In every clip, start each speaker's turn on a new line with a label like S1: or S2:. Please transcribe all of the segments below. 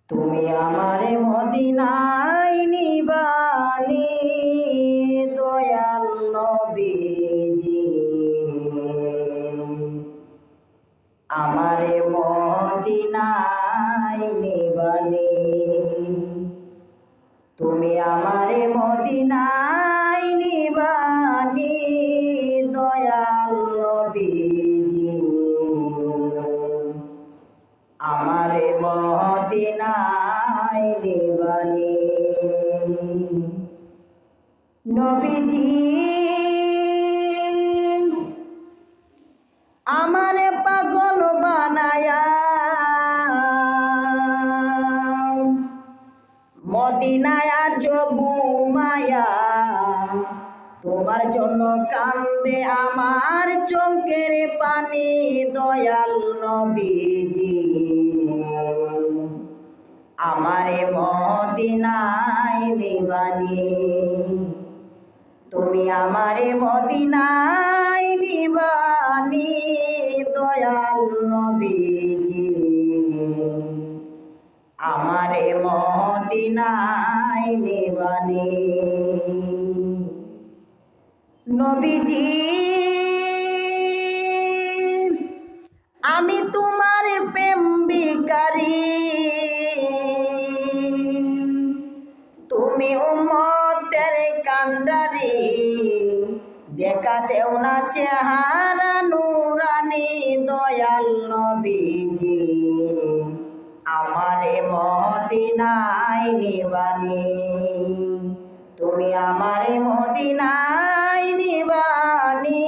S1: তুমি আমারে মদিনায় নিবানি দয়াল নবীজি, আমারে মদিনায় নিবানি। তুমি আমারে মদিনায় নিবানি দয়াল নবীজি, আমারে মদিনায় নিবানি। নবীজি আমারে পাগল বানায়া মদিনায় ঘুমায়া, তোমার জন্য কান্দে আমার চোখের পানি দয়াল নবীজি, আমারে মদিনায় নিবানি। তুমি আমারে মদিনায় নিবানি দয়াল নবীজি, আমারে মদিনায় নিবানি। নবীজি আমি তোমার প্রেম ভিখারি, তুমি উম্মতের কান্ডারি, দেখা দেও না চেহারা নুরানি দয়াল নবীজি, আমারে মদিনায় নিবানি। তুমি আমারে মদিনায় নিবানি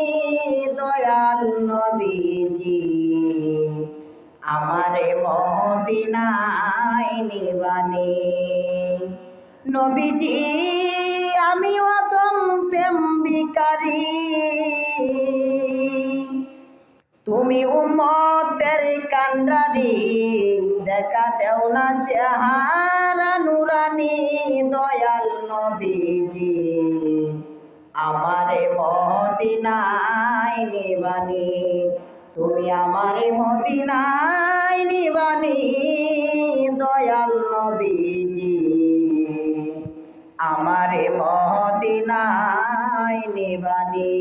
S1: দয়াল নবীজি, আমারে মদিনায় নিবানি। নবীজি আমি অদম প্রেম ভিখারি, তুমি উম্মতের কান্ডারি, দেখা দেও না চেহারা নুরানি দয়াল নবীজি, আমারে মদিনায় নিবানি। তুমি আমারে মদিনায় নিবানি দয়াল নবীজি, আমারে মদিনায় নিবানি।